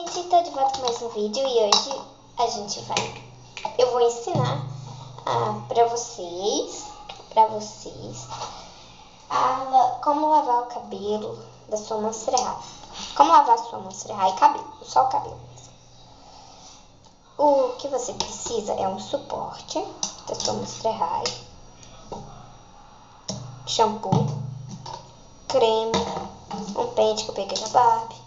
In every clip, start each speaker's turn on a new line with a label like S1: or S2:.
S1: Gente, tô de volta com mais um vídeo e hoje eu vou ensinar pra vocês como lavar o cabelo da sua Monster High. Como lavar a sua Monster High e cabelo, só o cabelo. O que você precisa é um suporte da sua Monster High, shampoo, creme, um pente que eu peguei da Barbie.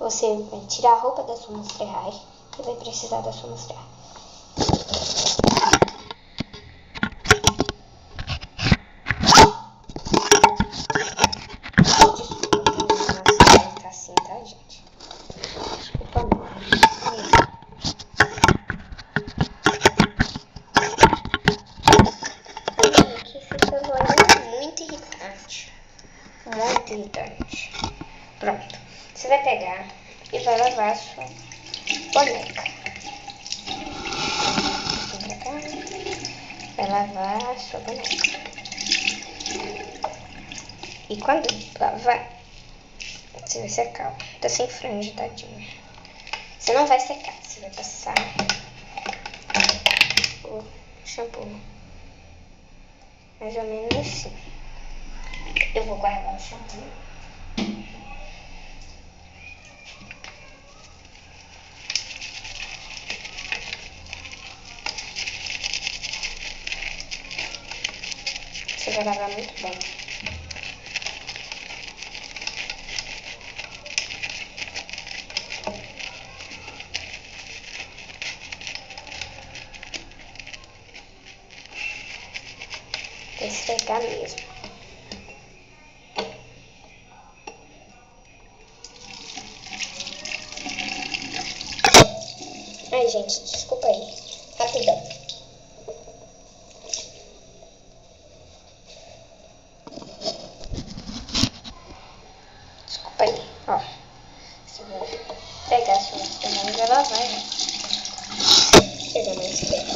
S1: Você vai tirar a roupa da sua Monster High e vai precisar da sua Monster High. Desculpa, tá assim, tá, gente? Desculpa muito. Aqui fica muito irritante. Muito irritante. Pronto. Você vai pegar e vai lavar a sua boneca. Vai lavar a sua boneca. E quando lavar, você vai secar. Tá sem franja, tadinha. Você não vai secar, você vai passar o shampoo. Mais ou menos assim. Eu vou guardar o shampoo. Você vai lavar muito bem. Tem que esfregar mesmo. Ai, gente, desculpa aí. Rapidão. Desculpa aí, ó. Você vai pegar a sua esponja e vai lavar ela. Chega mais perto.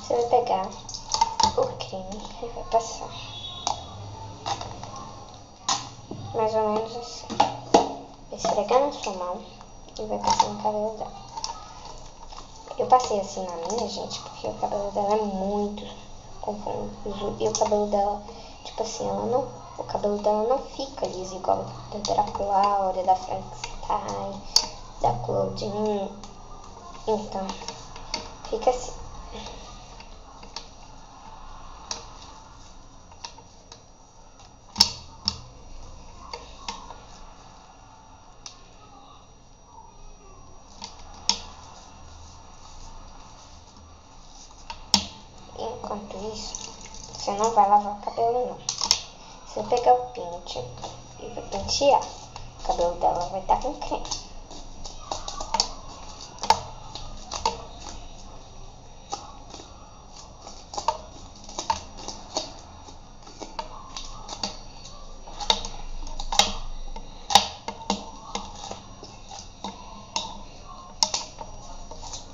S1: Você vai pegar o creme e vai passar mais ou menos assim. Vai esfregar na sua mão e vai passar no cabelo dela. Eu passei assim na minha, gente, porque o cabelo dela é muito confuso. E o cabelo dela, tipo assim, o cabelo dela não fica liso igual da Cláudia, da Frankenstein, da Claudine. Então, fica assim. Enquanto isso, você não vai lavar o cabelo não. Você vai pegar o pente e vai pentear. O cabelo dela vai estar com creme.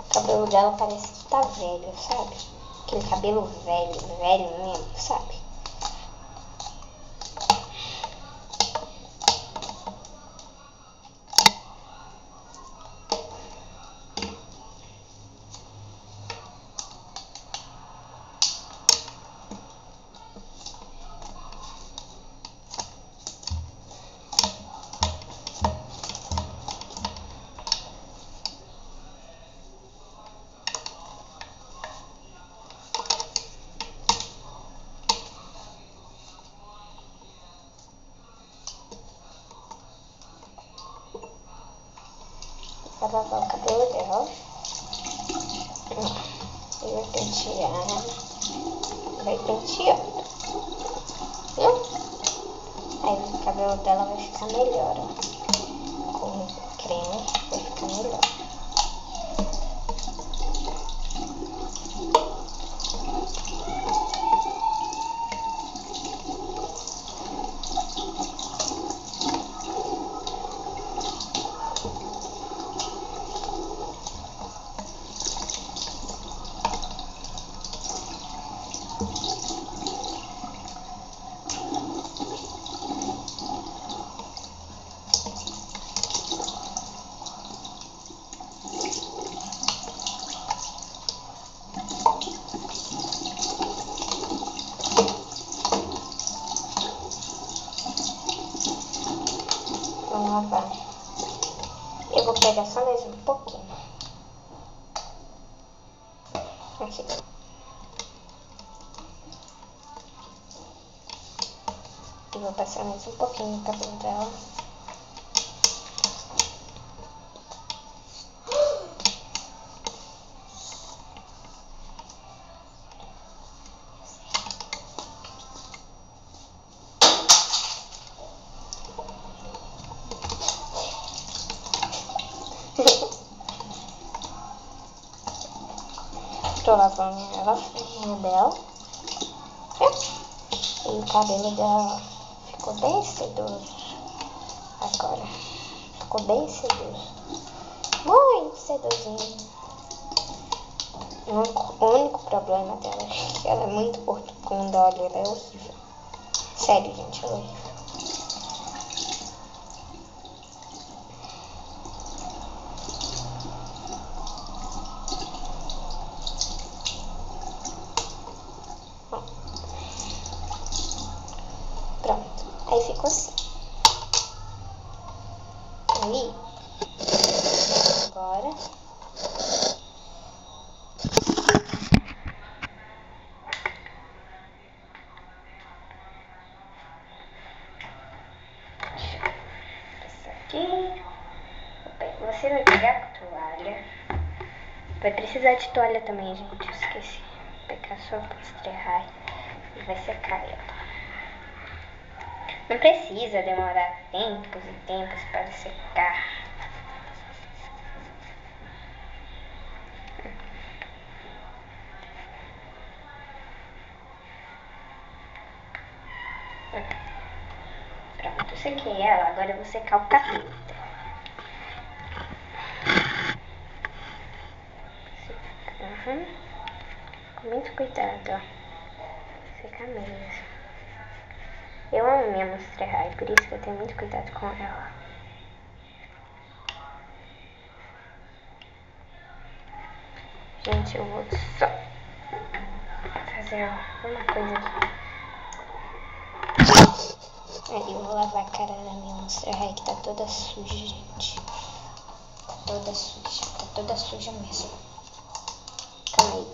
S1: O cabelo dela parece que tá velho, sabe? Aquele cabelo velho, velho mesmo, sabe? Vai lavar o cabelo dela. E vai pentear. Vai penteando. Viu? Aí o cabelo dela vai ficar melhor, ó. Com o creme vai ficar melhor. Vamos lavar. Eu vou pegar só mais um pouquinho. Aqui. E vou passar mais um pouquinho no cabelo dela. Tô lavando ela, a franjinha dela. E o cabelo dela ficou bem sedoso. Agora. Ficou bem sedoso. Muito sedosinho. O único problema dela é que ela é muito curta. Quando olha, ela é horrível. Sério, gente, ela é horrível. Pronto. Aí ficou assim. Aí. Agora. Aqui. Você vai pegar a toalha. Vai precisar de toalha também, gente. Eu esqueci. Vou pegar só pra esterrar e vai secar ela. Não precisa demorar tempos e tempos para secar. Pronto, eu sequei ela. Agora eu vou secar o cabelo dela. Com muito cuidado, ó. Secar mesmo. Eu amo minha Monster High, por isso que eu tenho muito cuidado com ela. Gente, eu vou só fazer uma coisa aqui. Aí eu vou lavar a cara da minha Monster High, que tá toda suja, gente. Tá toda suja mesmo. Calma aí.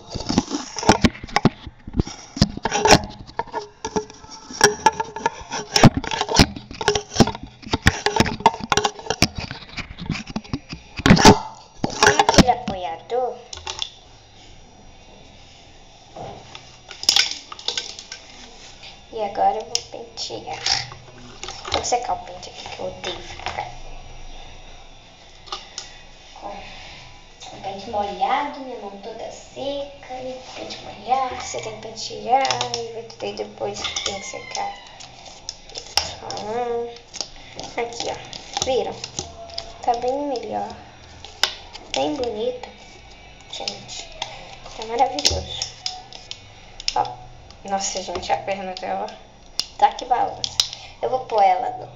S1: Apoiador. E agora eu vou pentear. Vou secar o pente aqui que eu odeio ficar com o pente molhado, minha mão toda seca, e pente molhado, você tem que pentear e depois tem que secar. Aqui, ó. Viram? Tá bem melhor. Bem bonito. Gente, tá maravilhoso. Ó, nossa, gente, a perna dela tá que balança. Eu vou pôr ela no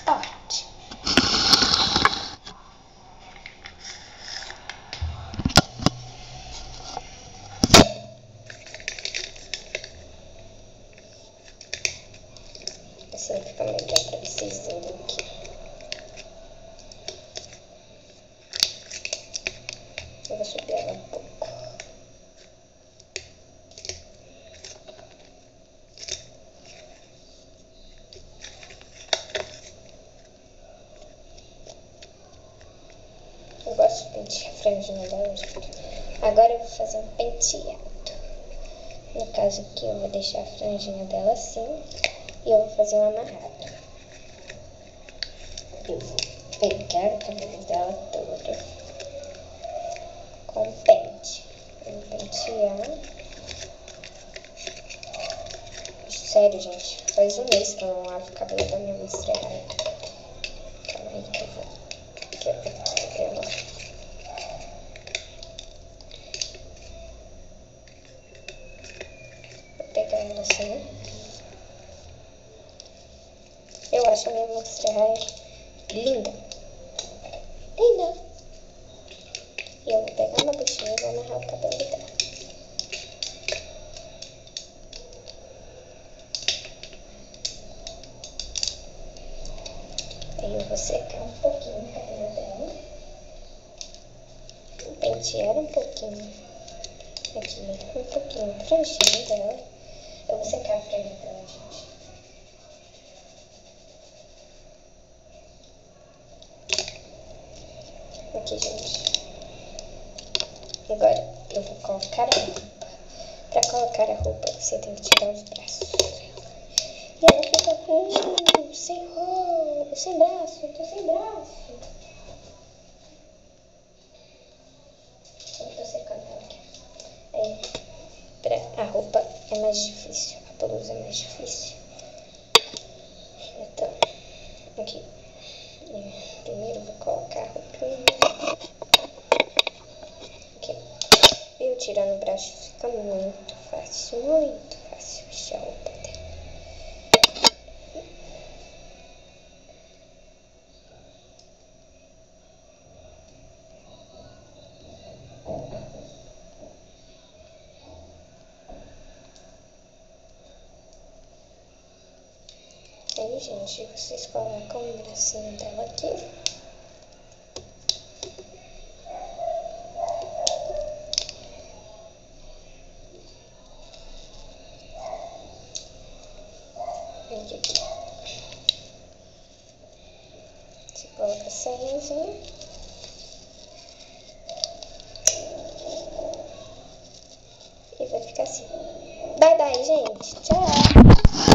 S1: pote. Assim fica melhor pra vocês verem aqui. Eu vou subir ela um pouco. Eu gosto de pentear a franjinha dela, gente. Agora eu vou fazer um penteado. No caso aqui eu vou deixar a franjinha dela assim e eu vou fazer um amarrado. Eu vou pegar o cabelo dela todo com o pente. Eu vou pentear. Sério, gente, faz um mês que eu não lavo o cabelo da minha Monster High. Calma aí que eu vou pegar ela. Vou pegar ela assim. Eu acho a minha Monster High linda. Linda. E eu vou pegar uma buchinha e vou amarrar o cabelo dela. vou secar um pouquinho o cabelo dela. Pentear um pouquinho aqui, um pouquinho o pranchinho dela. Eu vou secar a franja dela, gente. Aqui, gente. Agora eu vou colocar a roupa. Pra colocar a roupa, você tem que tirar os braços. E ela fica com sem braço, eu tô sem braço. Eu tô secando ela aqui. Aí, a roupa é mais difícil, a blusa é mais difícil. Então, aqui. Primeiro eu vou colocar a roupinha. Aqui. Eu tirando o braço fica muito fácil vestir a roupa dela. Aí, gente, vocês colocam o bracinho dela aqui. Aqui. Você coloca a sainhazinha. E vai ficar assim. Bye, bye, gente. Tchau.